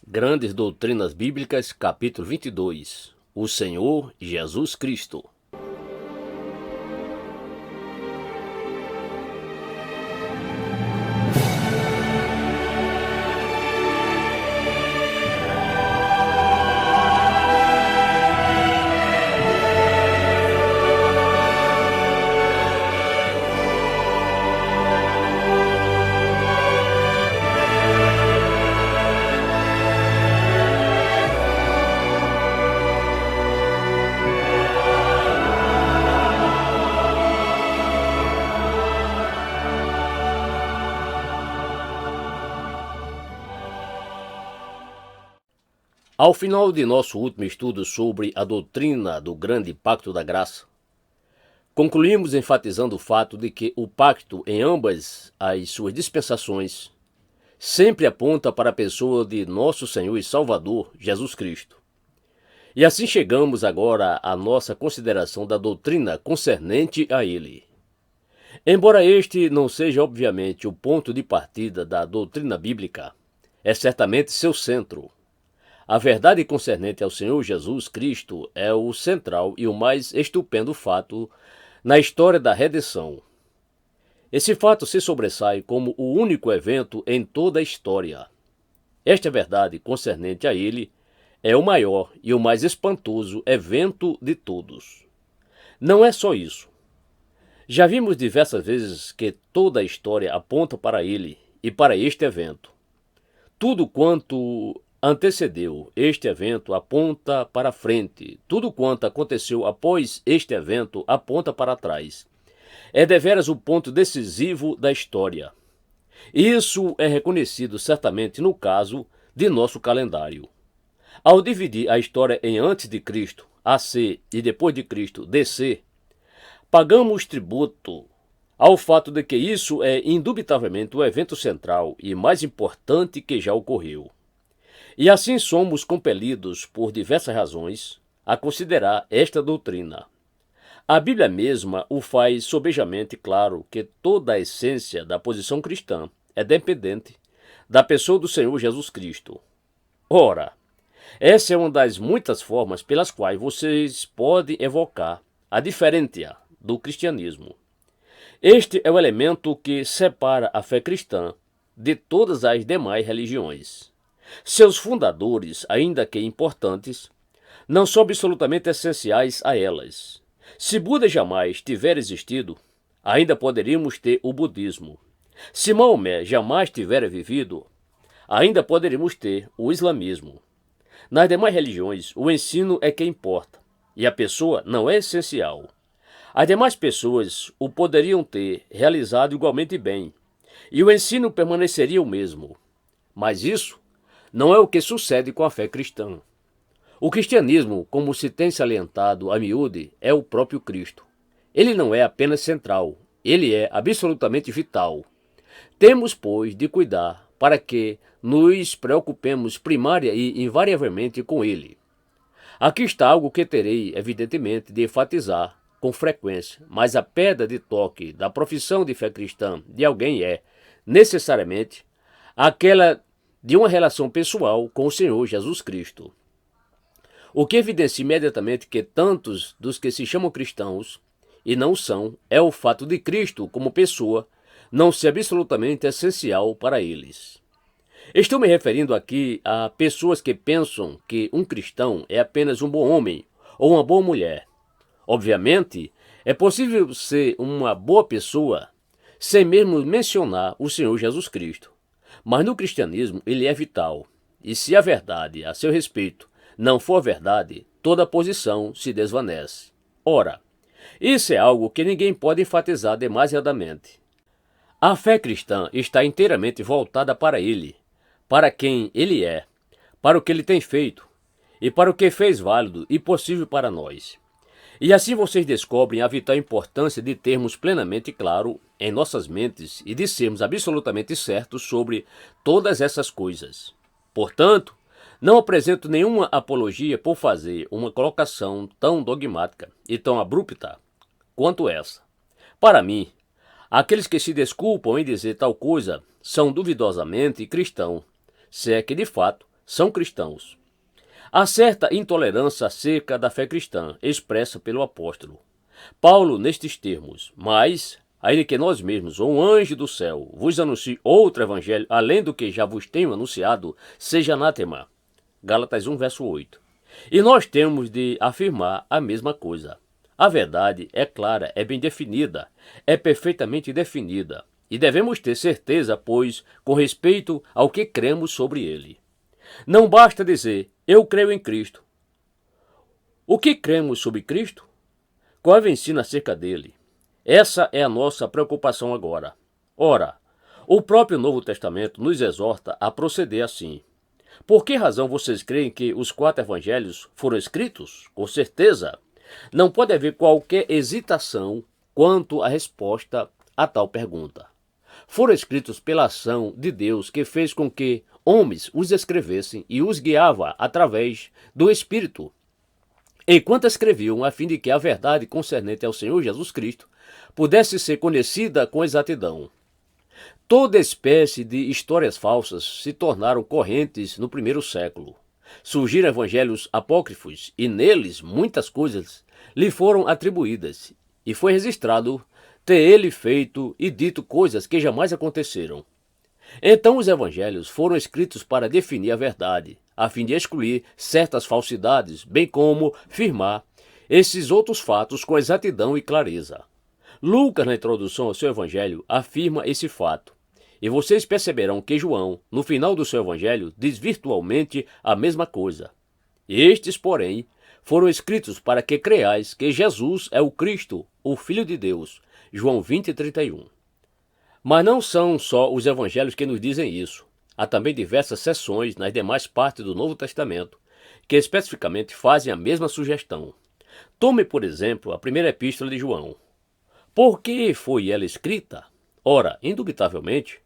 Grandes Doutrinas Bíblicas, capítulo 22. O Senhor Jesus Cristo. Ao final de nosso último estudo sobre a doutrina do grande pacto da graça, concluímos enfatizando o fato de que o pacto, em ambas as suas dispensações, sempre aponta para a pessoa de nosso Senhor e Salvador, Jesus Cristo. E assim chegamos agora à nossa consideração da doutrina concernente a Ele. Embora este não seja obviamente o ponto de partida da doutrina bíblica, é certamente seu centro. A verdade concernente ao Senhor Jesus Cristo é o central e o mais estupendo fato na história da redenção. Esse fato se sobressai como o único evento em toda a história. Esta verdade concernente a ele é o maior e o mais espantoso evento de todos. Não é só isso. Já vimos diversas vezes que toda a história aponta para ele e para este evento. Tudo quanto antecedeu este evento aponta para frente. Tudo quanto aconteceu após este evento aponta para trás. É deveras o ponto decisivo da história. Isso é reconhecido certamente no caso de nosso calendário. Ao dividir a história em antes de Cristo, AC, e depois de Cristo, DC, pagamos tributo ao fato de que isso é indubitavelmente o evento central e mais importante que já ocorreu. E assim somos compelidos, por diversas razões, a considerar esta doutrina. A Bíblia mesma o faz sobejamente claro que toda a essência da posição cristã é dependente da pessoa do Senhor Jesus Cristo. Ora, essa é uma das muitas formas pelas quais vocês podem evocar a diferença do cristianismo. Este é o elemento que separa a fé cristã de todas as demais religiões. Seus fundadores, ainda que importantes, não são absolutamente essenciais a elas. Se Buda jamais tiver existido, ainda poderíamos ter o budismo. Se Maomé jamais tiver vivido, ainda poderíamos ter o islamismo. Nas demais religiões, o ensino é que importa, e a pessoa não é essencial. As demais pessoas o poderiam ter realizado igualmente bem, e o ensino permaneceria o mesmo. Mas isso não é o que sucede com a fé cristã. O cristianismo, como se tem salientado a miúde, é o próprio Cristo. Ele não é apenas central, ele é absolutamente vital. Temos, pois, de cuidar para que nos preocupemos primária e invariavelmente com ele. Aqui está algo que terei, evidentemente, de enfatizar com frequência, mas a pedra de toque da profissão de fé cristã de alguém é, necessariamente, aquela de uma relação pessoal com o Senhor Jesus Cristo. O que evidencia imediatamente que tantos dos que se chamam cristãos e não são, é o fato de Cristo, como pessoa, não ser absolutamente essencial para eles. Estou me referindo aqui a pessoas que pensam que um cristão é apenas um bom homem ou uma boa mulher. Obviamente, é possível ser uma boa pessoa sem mesmo mencionar o Senhor Jesus Cristo. Mas no cristianismo ele é vital, e se a verdade a seu respeito não for verdade, toda posição se desvanece. Ora, isso é algo que ninguém pode enfatizar demasiadamente. A fé cristã está inteiramente voltada para ele, para quem ele é, para o que ele tem feito, e para o que fez válido e possível para nós. E assim vocês descobrem a vital importância de termos plenamente claro em nossas mentes e de sermos absolutamente certos sobre todas essas coisas. Portanto, não apresento nenhuma apologia por fazer uma colocação tão dogmática e tão abrupta quanto essa. Para mim, aqueles que se desculpam em dizer tal coisa são duvidosamente cristãos, se é que de fato são cristãos. Há certa intolerância acerca da fé cristã, expressa pelo apóstolo Paulo nestes termos: mas, ainda que nós mesmos, ou um anjo do céu, vos anuncie outro evangelho, além do que já vos tenho anunciado, seja anátema. Gálatas 1, verso 8. E nós temos de afirmar a mesma coisa. A verdade é clara, é bem definida, é perfeitamente definida, e devemos ter certeza, pois, com respeito ao que cremos sobre ele. Não basta dizer, eu creio em Cristo. O que cremos sobre Cristo? Qual é o ensino acerca dele? Essa é a nossa preocupação agora. Ora, o próprio Novo Testamento nos exorta a proceder assim. Por que razão vocês creem que os 4 evangelhos foram escritos? Com certeza, não pode haver qualquer hesitação quanto à resposta a tal pergunta. Foram escritos pela ação de Deus que fez com que homens os escrevessem e os guiava através do Espírito, enquanto escreviam a fim de que a verdade concernente ao Senhor Jesus Cristo pudesse ser conhecida com exatidão. Toda espécie de histórias falsas se tornaram correntes no primeiro século. Surgiram evangelhos apócrifos e neles muitas coisas lhe foram atribuídas, e foi registrado ter ele feito e dito coisas que jamais aconteceram. Então os evangelhos foram escritos para definir a verdade, a fim de excluir certas falsidades, bem como firmar esses outros fatos com exatidão e clareza. Lucas, na introdução ao seu evangelho, afirma esse fato. E vocês perceberão que João, no final do seu evangelho, diz virtualmente a mesma coisa. Estes, porém, foram escritos para que creiais que Jesus é o Cristo, o Filho de Deus. João 20, 31. Mas não são só os evangelhos que nos dizem isso. Há também diversas seções nas demais partes do Novo Testamento que especificamente fazem a mesma sugestão. Tome, por exemplo, a primeira epístola de João. Por que foi ela escrita? Ora, indubitavelmente,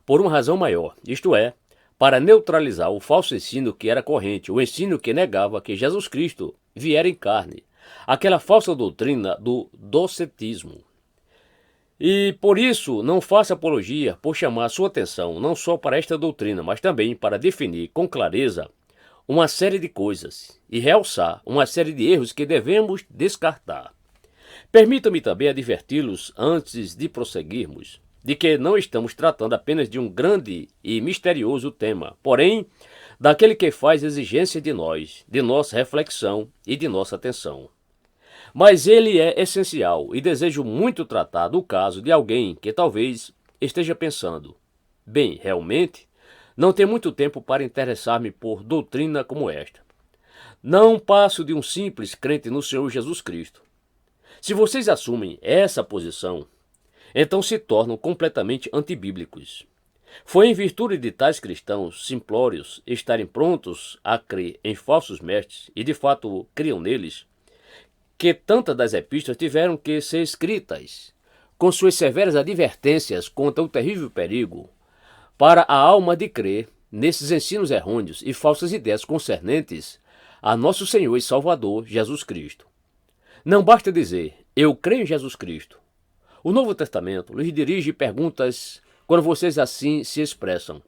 por uma razão maior, isto é, para neutralizar o falso ensino que era corrente, o ensino que negava que Jesus Cristo viera em carne, aquela falsa doutrina do docetismo. E por isso não faça apologia por chamar sua atenção não só para esta doutrina, mas também para definir com clareza uma série de coisas e realçar uma série de erros que devemos descartar. Permita-me também adverti-los antes de prosseguirmos de que não estamos tratando apenas de um grande e misterioso tema, porém daquele que faz exigência de nós, de nossa reflexão e de nossa atenção. Mas ele é essencial e desejo muito tratar do caso de alguém que talvez esteja pensando: bem, realmente, não tenho muito tempo para interessar-me por doutrina como esta. Não passo de um simples crente no Senhor Jesus Cristo. Se vocês assumem essa posição, então se tornam completamente antibíblicos. Foi em virtude de tais cristãos simplórios estarem prontos a crer em falsos mestres e de fato criam neles, que tantas das epístolas tiveram que ser escritas, com suas severas advertências contra o terrível perigo para a alma de crer nesses ensinos errôneos e falsas ideias concernentes a nosso Senhor e Salvador Jesus Cristo. Não basta dizer, eu creio em Jesus Cristo. O Novo Testamento lhes dirige perguntas quando vocês assim se expressam.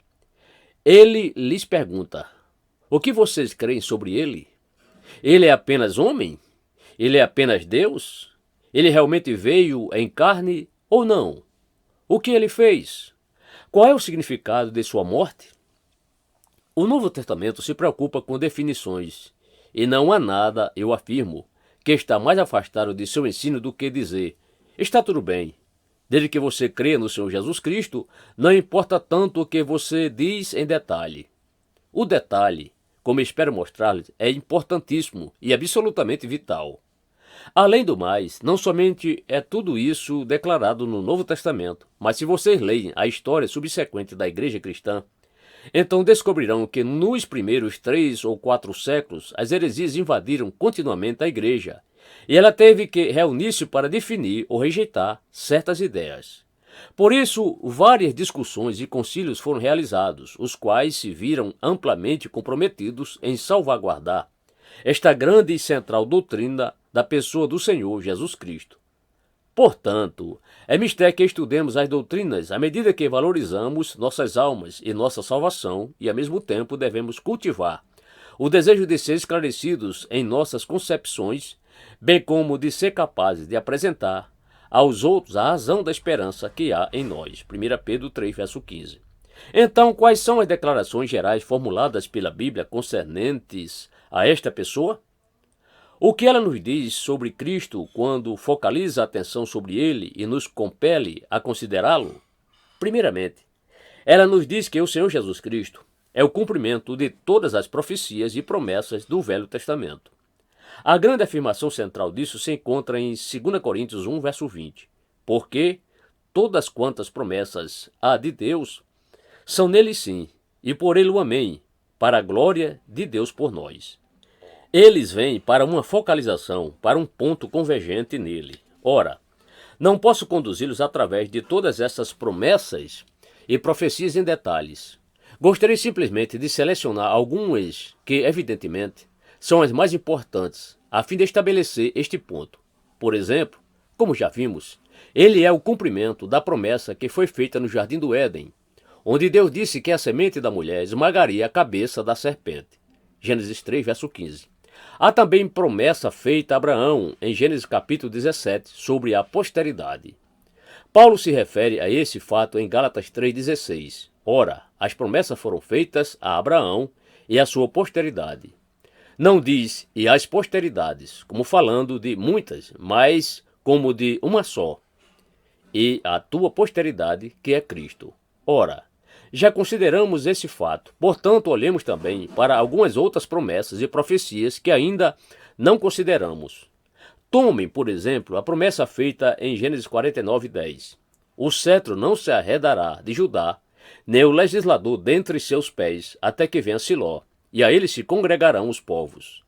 Ele lhes pergunta, o que vocês creem sobre ele? Ele é apenas homem? Ele é apenas Deus? Ele realmente veio em carne ou não? O que ele fez? Qual é o significado de sua morte? O Novo Testamento se preocupa com definições, e não há nada, eu afirmo, que está mais afastado de seu ensino do que dizer, está tudo bem, desde que você creia no Senhor Jesus Cristo, não importa tanto o que você diz em detalhe. O detalhe, como espero mostrar-lhes, é importantíssimo e absolutamente vital. Além do mais, não somente é tudo isso declarado no Novo Testamento, mas se vocês leem a história subsequente da Igreja Cristã, então descobrirão que nos primeiros 3 ou 4 séculos as heresias invadiram continuamente a Igreja, e ela teve que reunir-se para definir ou rejeitar certas ideias. Por isso, várias discussões e concílios foram realizados, os quais se viram amplamente comprometidos em salvaguardar esta grande e central doutrina da pessoa do Senhor Jesus Cristo. Portanto, é mistério que estudemos as doutrinas à medida que valorizamos nossas almas e nossa salvação e, ao mesmo tempo, devemos cultivar o desejo de ser esclarecidos em nossas concepções, bem como de ser capazes de apresentar aos outros a razão da esperança que há em nós. 1 Pedro 3, verso 15. Então, quais são as declarações gerais formuladas pela Bíblia concernentes a esta pessoa? O que ela nos diz sobre Cristo quando focaliza a atenção sobre ele e nos compele a considerá-lo? Primeiramente, ela nos diz que o Senhor Jesus Cristo é o cumprimento de todas as profecias e promessas do Velho Testamento. A grande afirmação central disso se encontra em 2 Coríntios 1, verso 20. Porque todas quantas promessas há de Deus são nele sim, e por ele o amém, para a glória de Deus por nós. Eles vêm para uma focalização, para um ponto convergente nele. Ora, não posso conduzi-los através de todas essas promessas e profecias em detalhes. Gostaria simplesmente de selecionar algumas que, evidentemente, são as mais importantes, a fim de estabelecer este ponto. Por exemplo, como já vimos, ele é o cumprimento da promessa que foi feita no Jardim do Éden, onde Deus disse que a semente da mulher esmagaria a cabeça da serpente. Gênesis 3, verso 15. Há também promessa feita a Abraão, em Gênesis capítulo 17, sobre a posteridade. Paulo se refere a esse fato em Gálatas 3,16. Ora, as promessas foram feitas a Abraão e a sua posteridade. Não diz e as posteridades, como falando de muitas, mas como de uma só, e a tua posteridade, que é Cristo. Ora, já consideramos esse fato, portanto, olhemos também para algumas outras promessas e profecias que ainda não consideramos. Tomem, por exemplo, a promessa feita em Gênesis 49:10. O cetro não se arredará de Judá, nem o legislador dentre seus pés, até que venha Siló, e a ele se congregarão os povos.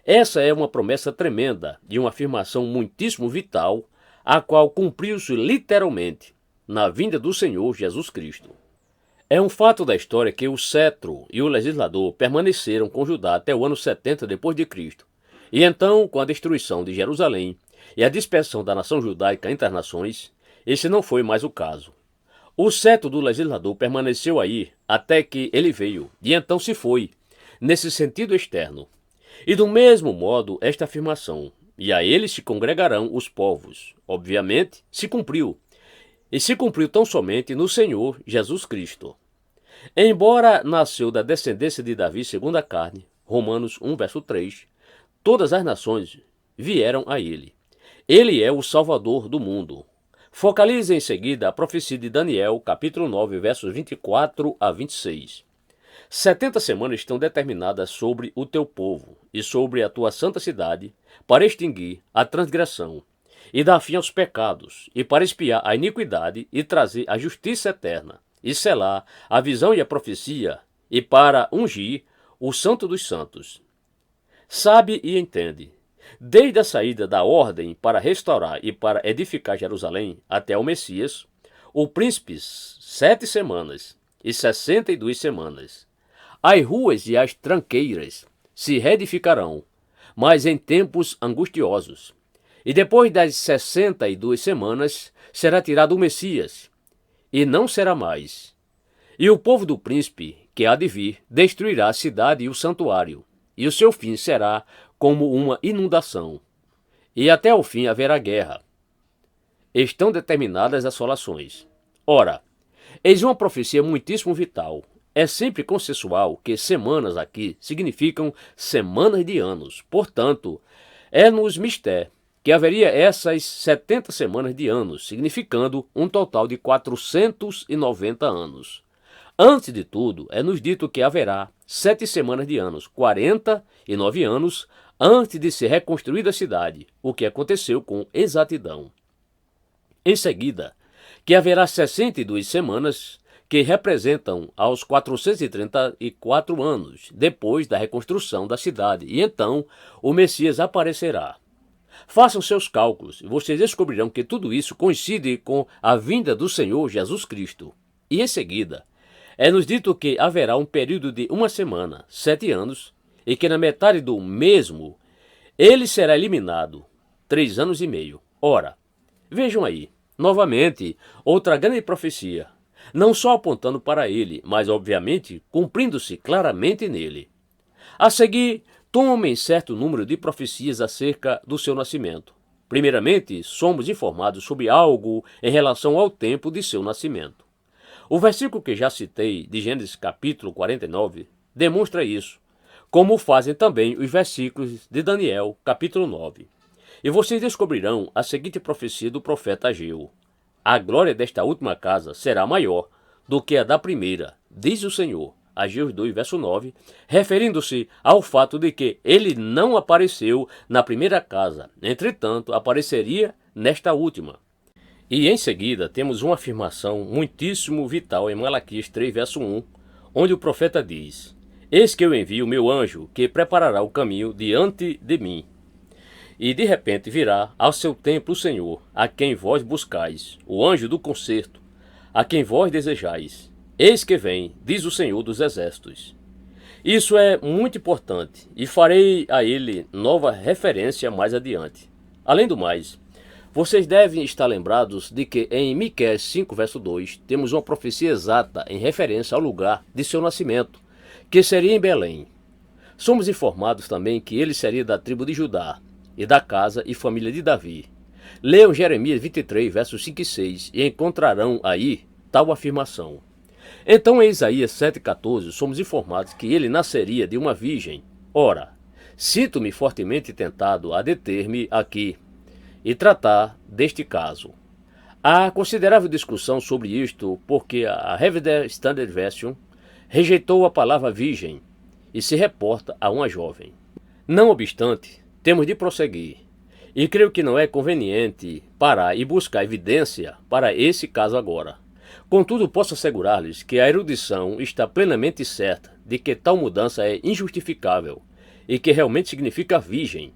Essa é uma promessa tremenda e uma afirmação muitíssimo vital, a qual cumpriu-se literalmente na vinda do Senhor Jesus Cristo. É um fato da história que o cetro e o legislador permaneceram com Judá até o ano 70 depois de Cristo. E então, com a destruição de Jerusalém e a dispersão da nação judaica entre as nações, esse não foi mais o caso. O cetro do legislador permaneceu aí até que ele veio, e então se foi, nesse sentido externo. E do mesmo modo, esta afirmação, e a ele se congregarão os povos, obviamente, se cumpriu. E se cumpriu tão somente no Senhor Jesus Cristo. Embora nasceu da descendência de Davi segundo a carne, Romanos 1, verso 3, todas as nações vieram a ele. Ele é o Salvador do mundo. Focalize em seguida a profecia de Daniel, capítulo 9, versos 24 a 26. 70 semanas estão determinadas sobre o teu povo e sobre a tua santa cidade, para extinguir a transgressão e dar fim aos pecados, e para expiar a iniquidade e trazer a justiça eterna, e selar a visão e a profecia, e para ungir o santo dos santos. Sabe e entende. Desde a saída da ordem para restaurar e para edificar Jerusalém até o Messias, o príncipe 7 semanas e 62 semanas. As ruas e as tranqueiras se reedificarão, mas em tempos angustiosos. E depois das 62 semanas será tirado o Messias, e não será mais. E o povo do príncipe, que há de vir, destruirá a cidade e o santuário, e o seu fim será como uma inundação. E até o fim haverá guerra. Estão determinadas assolações. Ora, eis uma profecia muitíssimo vital. É sempre consensual que semanas aqui significam semanas de anos. Portanto, é-nos mistério que haveria essas 70 semanas de anos, significando um total de 490 anos. Antes de tudo, é-nos dito que haverá 7 semanas de anos, 49 anos, antes de ser reconstruída a cidade, o que aconteceu com exatidão. Em seguida, que haverá 62 semanas, que representam aos 434 anos, depois da reconstrução da cidade, e então o Messias aparecerá. Façam seus cálculos e vocês descobrirão que tudo isso coincide com a vinda do Senhor Jesus Cristo. E em seguida, é-nos dito que haverá um período de 1 semana, 7 anos, e que na metade do mesmo, ele será eliminado, 3 anos e meio. Ora, Vejam aí, novamente, outra grande profecia, não só apontando para ele, mas obviamente cumprindo-se claramente nele. A seguir, tomem certo número de profecias acerca do seu nascimento. Primeiramente, somos informados sobre algo em relação ao tempo de seu nascimento. O versículo que já citei, de Gênesis capítulo 49, demonstra isso, como fazem também os versículos de Daniel capítulo 9. E vocês descobrirão a seguinte profecia do profeta Ageu: a glória desta última casa será maior do que a da primeira, diz o Senhor. Ageu 2, verso 9, referindo-se ao fato de que ele não apareceu na primeira casa, entretanto, apareceria nesta última. E em seguida temos uma afirmação muitíssimo vital em Malaquias 3, verso 1, onde o profeta diz: eis que eu envio o meu anjo, que preparará o caminho diante de mim. E de repente virá ao seu templo o Senhor, a quem vós buscais, o anjo do concerto, a quem vós desejais. Eis que vem, diz o Senhor dos Exércitos. Isso é muito importante e farei a ele nova referência mais adiante. Além do mais, vocês devem estar lembrados de que em Miqueias 5, verso 2, temos uma profecia exata em referência ao lugar de seu nascimento, que seria em Belém. Somos informados também que ele seria da tribo de Judá e da casa e família de Davi. Leiam Jeremias 23, versos 5 e 6 e encontrarão aí tal afirmação. Então em Isaías 7,14 somos informados que ele nasceria de uma virgem. Ora, sinto-me fortemente tentado a deter-me aqui e tratar deste caso. Há considerável discussão sobre isto porque a Revised Standard Version rejeitou a palavra virgem e se reporta a uma jovem. Não obstante, temos de prosseguir, e creio que não é conveniente parar e buscar evidência para esse caso agora. Contudo, posso assegurar-lhes que a erudição está plenamente certa de que tal mudança é injustificável e que realmente significa virgem.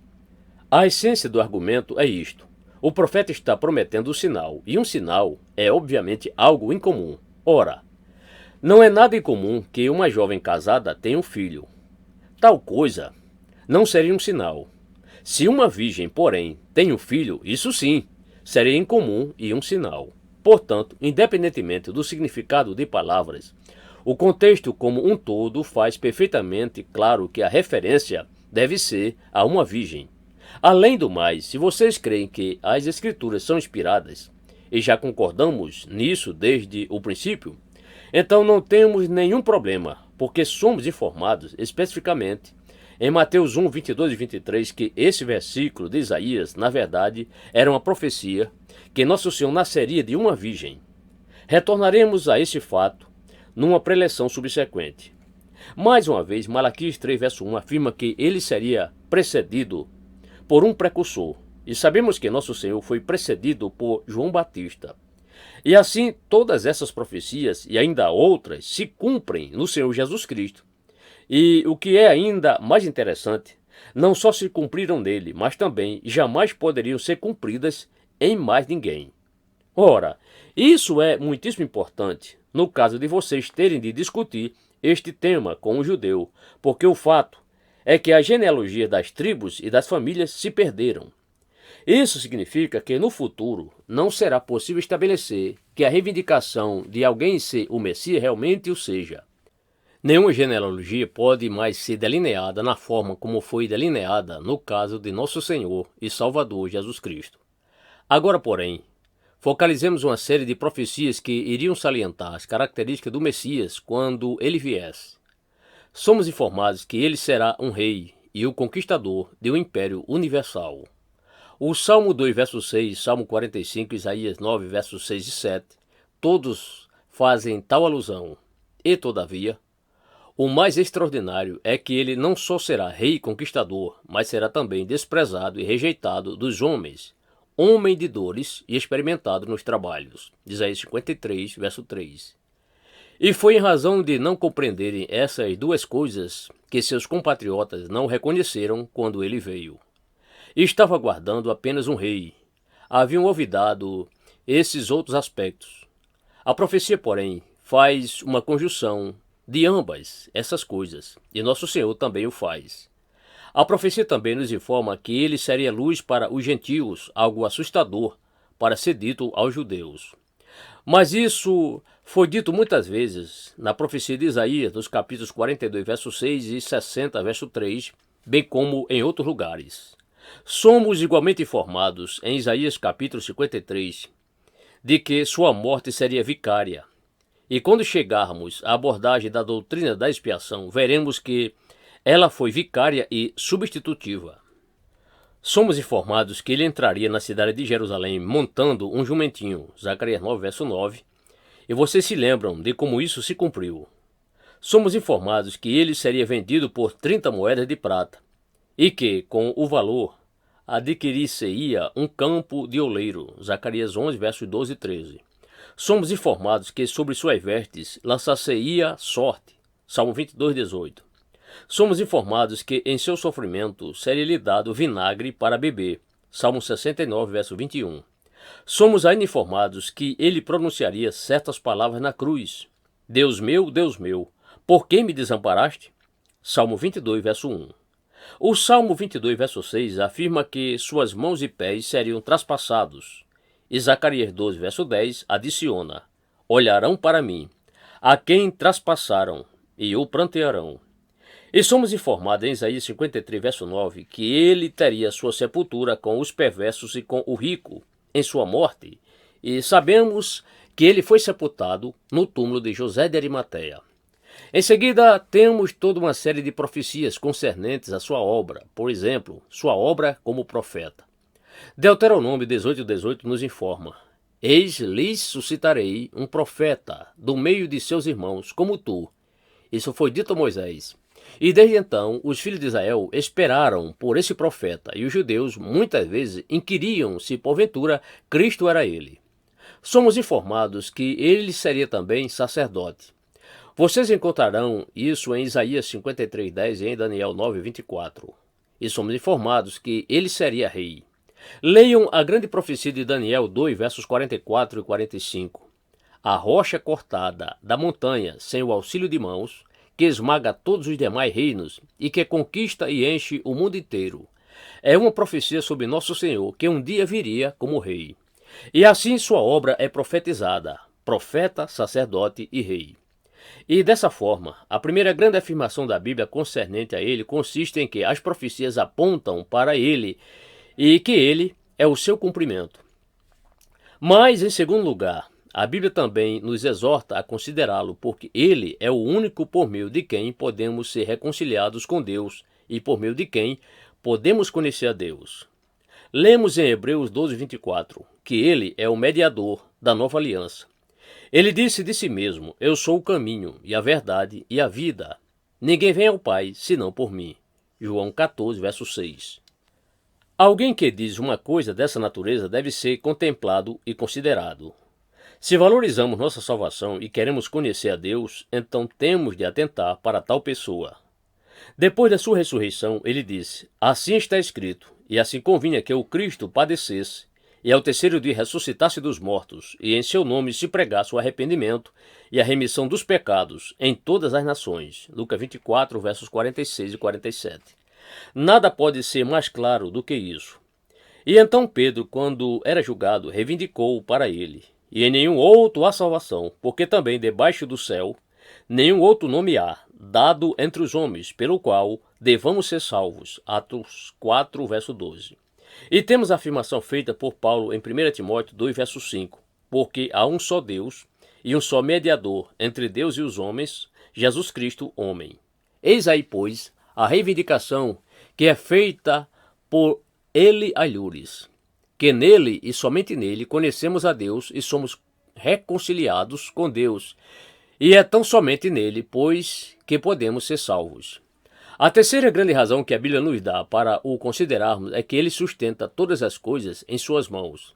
A essência do argumento é isto: o profeta está prometendo um sinal, e um sinal é obviamente algo incomum. Ora, não é nada incomum que uma jovem casada tenha um filho. Tal coisa não seria um sinal. Se uma virgem, porém, tem um filho, isso sim, seria incomum e um sinal. Portanto, independentemente do significado de palavras, o contexto como um todo faz perfeitamente claro que a referência deve ser a uma virgem. Além do mais, se vocês creem que as Escrituras são inspiradas, e já concordamos nisso desde o princípio, então não temos nenhum problema, porque somos informados especificamente em Mateus 1, 22 e 23 que esse versículo de Isaías, na verdade, era uma profecia que Nosso Senhor nasceria de uma virgem. Retornaremos a esse fato numa preleção subsequente. Mais uma vez, Malaquias 3, verso 1 afirma que ele seria precedido por um precursor. E sabemos que Nosso Senhor foi precedido por João Batista. E assim, todas essas profecias e ainda outras se cumprem no Senhor Jesus Cristo. E o que é ainda mais interessante, não só se cumpriram nele, mas também jamais poderiam ser cumpridas em mais ninguém. Ora, isso é muitíssimo importante no caso de vocês terem de discutir este tema com um judeu, porque o fato é que as genealogias das tribos e das famílias se perderam. Isso significa que no futuro não será possível estabelecer que a reivindicação de alguém ser o Messias realmente o seja. Nenhuma genealogia pode mais ser delineada na forma como foi delineada no caso de Nosso Senhor e Salvador Jesus Cristo. Agora, porém, focalizemos uma série de profecias que iriam salientar as características do Messias quando ele viesse. Somos informados que ele será um rei e o conquistador de um império universal. O Salmo 2, verso 6, Salmo 45, Isaías 9, versos 6 e 7, todos fazem tal alusão. E, todavia, o mais extraordinário é que ele não só será rei e conquistador, mas será também desprezado e rejeitado dos homens, homem de dores e experimentado nos trabalhos. Isaías 53, verso 3. E foi em razão de não compreenderem essas duas coisas que seus compatriotas não o reconheceram quando ele veio. Estava aguardando apenas um rei. Haviam olvidado esses outros aspectos. A profecia, porém, faz uma conjunção de ambas essas coisas, e Nosso Senhor também o faz. A profecia também nos informa que ele seria luz para os gentios, algo assustador para ser dito aos judeus. Mas isso foi dito muitas vezes na profecia de Isaías, nos capítulos 42, verso 6 e 60, verso 3, bem como em outros lugares. Somos igualmente informados em Isaías capítulo 53 de que sua morte seria vicária. E quando chegarmos à abordagem da doutrina da expiação, veremos que ela foi vicária e substitutiva. Somos informados que ele entraria na cidade de Jerusalém montando um jumentinho, Zacarias 9, verso 9, e vocês se lembram de como isso se cumpriu. Somos informados que ele seria vendido por 30 moedas de prata, e que, com o valor, adquirir-se-ia um campo de oleiro, Zacarias 11, versos 12 e 13. Somos informados que sobre suas vestes lançar-se-ia sorte, Salmo 22, 18. Somos informados que em seu sofrimento seria-lhe dado vinagre para beber, Salmo 69, verso 21. Somos ainda informados que ele pronunciaria certas palavras na cruz. Deus meu, por que me desamparaste? Salmo 22, verso 1. O Salmo 22, verso 6 afirma que suas mãos e pés seriam traspassados. E Zacarias 12, verso 10 adiciona: olharão para mim, a quem traspassaram, e o prantearão. E somos informados em Isaías 53, verso 9, que ele teria sua sepultura com os perversos e com o rico em sua morte, e sabemos que ele foi sepultado no túmulo de José de Arimateia. Em seguida, temos toda uma série de profecias concernentes à sua obra, por exemplo, sua obra como profeta. Deuteronômio 18, 18 nos informa: eis lhes suscitarei um profeta do meio de seus irmãos, como tu. Isso foi dito a Moisés. E desde então, os filhos de Israel esperaram por esse profeta, e os judeus muitas vezes inquiriam se porventura Cristo era ele. Somos informados que ele seria também sacerdote. Vocês encontrarão isso em Isaías 53, 10 e em Daniel 9, 24. E somos informados que ele seria rei. Leiam a grande profecia de Daniel 2, versos 44 e 45. A rocha cortada da montanha sem o auxílio de mãos, que esmaga todos os demais reinos e que conquista e enche o mundo inteiro. É uma profecia sobre nosso Senhor, que um dia viria como rei. E assim sua obra é profetizada, profeta, sacerdote e rei. E dessa forma, a primeira grande afirmação da Bíblia concernente a ele consiste em que as profecias apontam para ele e que ele é o seu cumprimento. Mas, em segundo lugar, a Bíblia também nos exorta a considerá-lo, porque ele é o único por meio de quem podemos ser reconciliados com Deus e por meio de quem podemos conhecer a Deus. Lemos em Hebreus 12, 24, que ele é o mediador da nova aliança. Ele disse de si mesmo: eu sou o caminho e a verdade e a vida. Ninguém vem ao Pai senão por mim. João 14, verso 6. Alguém que diz uma coisa dessa natureza deve ser contemplado e considerado. Se valorizamos nossa salvação e queremos conhecer a Deus, então temos de atentar para tal pessoa. Depois da sua ressurreição, ele disse: assim está escrito, e assim convinha que o Cristo padecesse, e ao terceiro dia ressuscitasse dos mortos, e em seu nome se pregasse o arrependimento e a remissão dos pecados em todas as nações. Lucas 24, versos 46 e 47. Nada pode ser mais claro do que isso. E então Pedro, quando era julgado, reivindicou para ele: e em nenhum outro há salvação, porque também debaixo do céu nenhum outro nome há, dado entre os homens, pelo qual devamos ser salvos. Atos 4, verso 12. E temos a afirmação feita por Paulo em 1 Timóteo 2, verso 5, porque há um só Deus e um só mediador entre Deus e os homens, Jesus Cristo, homem. Eis aí, pois, a reivindicação que é feita por ele alhures, que nele e somente nele conhecemos a Deus e somos reconciliados com Deus, e é tão somente nele, pois, que podemos ser salvos. A terceira grande razão que a Bíblia nos dá para o considerarmos é que ele sustenta todas as coisas em suas mãos.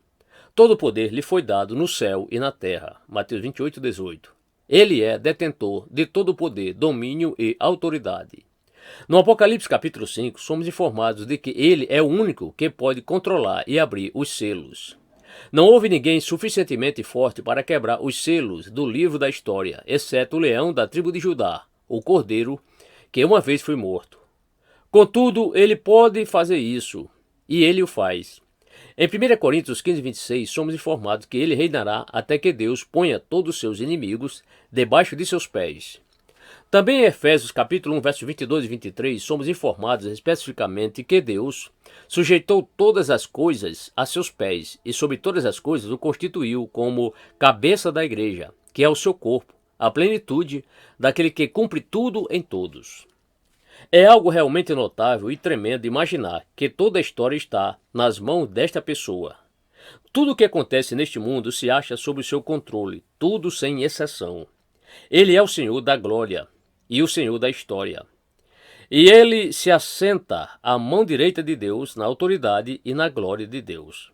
Todo o poder lhe foi dado no céu e na terra. Mateus 28, 18. Ele é detentor de todo o poder, domínio e autoridade. No Apocalipse capítulo 5, somos informados de que ele é o único que pode controlar e abrir os selos. Não houve ninguém suficientemente forte para quebrar os selos do livro da história, exceto o leão da tribo de Judá, o cordeiro, que uma vez foi morto. Contudo, ele pode fazer isso, e ele o faz. Em 1 Coríntios 15, 26, somos informados que ele reinará até que Deus ponha todos os seus inimigos debaixo de seus pés. Também em Efésios capítulo 1, versos 22 e 23, somos informados especificamente que Deus sujeitou todas as coisas a seus pés e sobre todas as coisas o constituiu como cabeça da igreja, que é o seu corpo, a plenitude daquele que cumpre tudo em todos. É algo realmente notável e tremendo imaginar que toda a história está nas mãos desta pessoa. Tudo o que acontece neste mundo se acha sob o seu controle, tudo sem exceção. Ele é o Senhor da glória e o Senhor da história. E ele se assenta à mão direita de Deus na autoridade e na glória de Deus.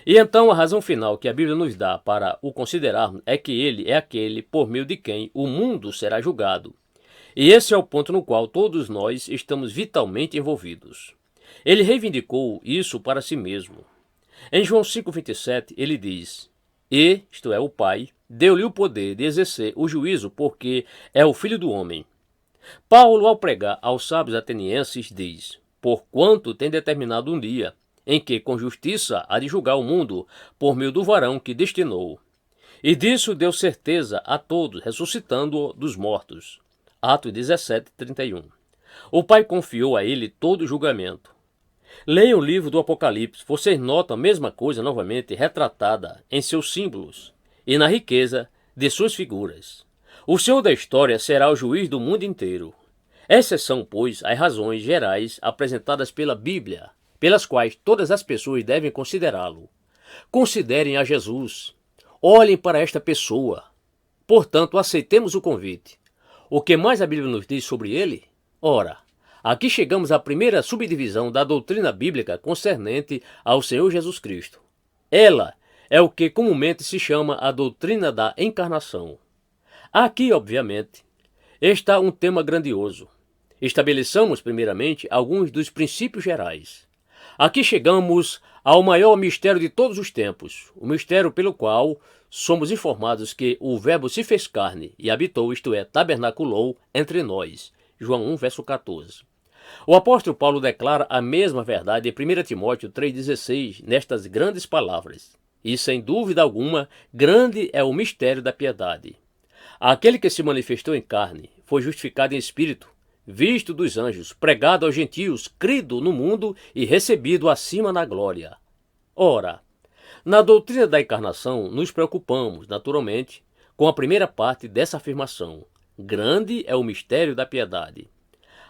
E então a razão final que a Bíblia nos dá para o considerarmos é que ele é aquele por meio de quem o mundo será julgado. E esse é o ponto no qual todos nós estamos vitalmente envolvidos. Ele reivindicou isso para si mesmo. Em João 5,27 ele diz: E, isto é, o Pai, deu-lhe o poder de exercer o juízo porque é o Filho do Homem. Paulo, ao pregar aos sábios atenienses, diz: Porquanto tem determinado um dia em que com justiça há de julgar o mundo por meio do varão que destinou. E disso deu certeza a todos, ressuscitando-o dos mortos. Atos 17, 31. O Pai confiou a ele todo o julgamento. Leiam o livro do Apocalipse, vocês notam a mesma coisa novamente retratada em seus símbolos e na riqueza de suas figuras. O Senhor da história será o juiz do mundo inteiro. Essas são, pois, as razões gerais apresentadas pela Bíblia, pelas quais todas as pessoas devem considerá-lo. Considerem a Jesus. Olhem para esta pessoa. Portanto, aceitemos o convite. O que mais a Bíblia nos diz sobre ele? Ora, aqui chegamos à primeira subdivisão da doutrina bíblica concernente ao Senhor Jesus Cristo. Ela é o que comumente se chama a doutrina da encarnação. Aqui, obviamente, está um tema grandioso. Estabeleçamos, primeiramente, alguns dos princípios gerais. Aqui chegamos ao maior mistério de todos os tempos, o mistério pelo qual somos informados que o Verbo se fez carne e habitou, isto é, tabernaculou entre nós. João 1, verso 14. O apóstolo Paulo declara a mesma verdade em 1 Timóteo 3,16, nestas grandes palavras. E, sem dúvida alguma, grande é o mistério da piedade. Aquele que se manifestou em carne, foi justificado em espírito, visto dos anjos, pregado aos gentios, crido no mundo e recebido acima na glória. Ora, na doutrina da encarnação, nos preocupamos, naturalmente, com a primeira parte dessa afirmação. Grande é o mistério da piedade.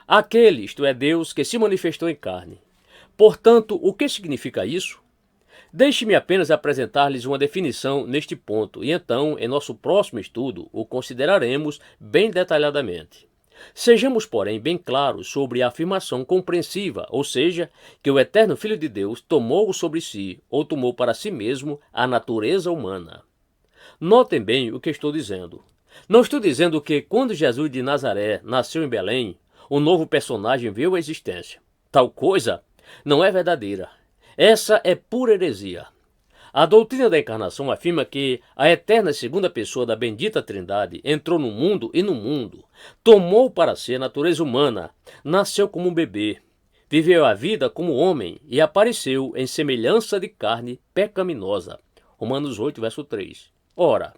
Aquele, isto é, Deus, que se manifestou em carne. Portanto, o que significa isso? Deixe-me apenas apresentar-lhes uma definição neste ponto, e então, em nosso próximo estudo, o consideraremos bem detalhadamente. Sejamos, porém, bem claros sobre a afirmação compreensiva, ou seja, que o eterno Filho de Deus tomou sobre si, ou tomou para si mesmo, a natureza humana. Notem bem o que estou dizendo. Não estou dizendo que, quando Jesus de Nazaré nasceu em Belém, um novo personagem veio à existência. Tal coisa não é verdadeira. Essa é pura heresia. A doutrina da encarnação afirma que a eterna segunda pessoa da bendita Trindade entrou no mundo e no mundo, tomou para si a natureza humana, nasceu como um bebê, viveu a vida como homem e apareceu em semelhança de carne pecaminosa. Romanos 8, verso 3. Ora,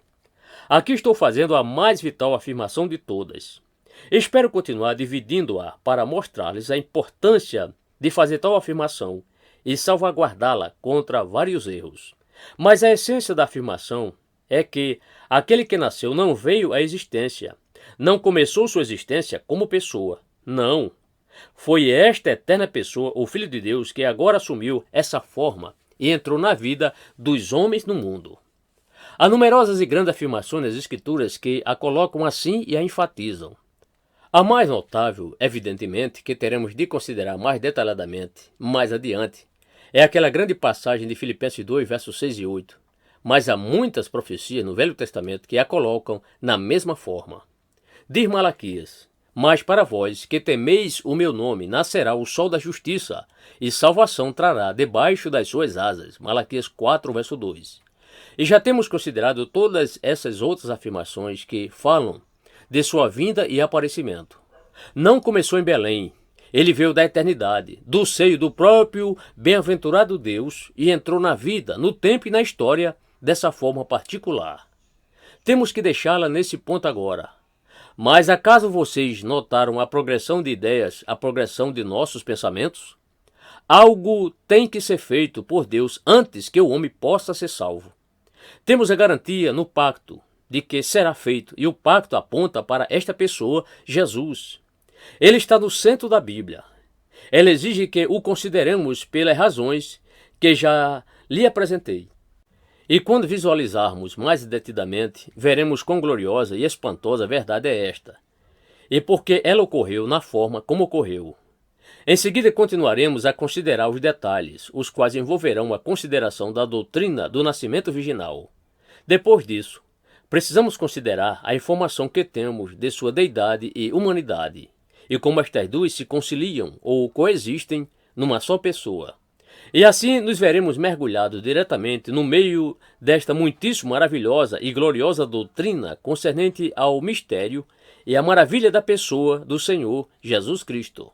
aqui estou fazendo a mais vital afirmação de todas. Espero continuar dividindo-a para mostrar-lhes a importância de fazer tal afirmação e salvaguardá-la contra vários erros. Mas a essência da afirmação é que aquele que nasceu não veio à existência, não começou sua existência como pessoa. Não. Foi esta eterna pessoa, o Filho de Deus, que agora assumiu essa forma e entrou na vida dos homens no mundo. Há numerosas e grandes afirmações nas Escrituras que a colocam assim e a enfatizam. A mais notável, evidentemente, que teremos de considerar mais detalhadamente mais adiante, é aquela grande passagem de Filipenses 2, versos 6 e 8. Mas há muitas profecias no Velho Testamento que a colocam na mesma forma. Diz Malaquias: Mas para vós que temeis o meu nome, nascerá o sol da justiça, e salvação trará debaixo das suas asas. Malaquias 4, verso 2. E já temos considerado todas essas outras afirmações que falam de sua vinda e aparecimento. Não começou em Belém, Ele veio da eternidade, do seio do próprio bem-aventurado Deus e entrou na vida, no tempo e na história dessa forma particular. Temos que deixá-la nesse ponto agora. Mas acaso vocês notaram a progressão de ideias, a progressão de nossos pensamentos? Algo tem que ser feito por Deus antes que o homem possa ser salvo. Temos a garantia no pacto de que será feito, e o pacto aponta para esta pessoa, Jesus. Ele está no centro da Bíblia. Ela exige que o consideremos pelas razões que já lhe apresentei. E quando visualizarmos mais detidamente, veremos quão gloriosa e espantosa a verdade é esta, e porque ela ocorreu na forma como ocorreu. Em seguida continuaremos a considerar os detalhes, os quais envolverão a consideração da doutrina do nascimento virginal. Depois disso, precisamos considerar a informação que temos de sua deidade e humanidade, e como estas duas se conciliam ou coexistem numa só pessoa. E assim nos veremos mergulhados diretamente no meio desta muitíssimo maravilhosa e gloriosa doutrina concernente ao mistério e à maravilha da pessoa do Senhor Jesus Cristo.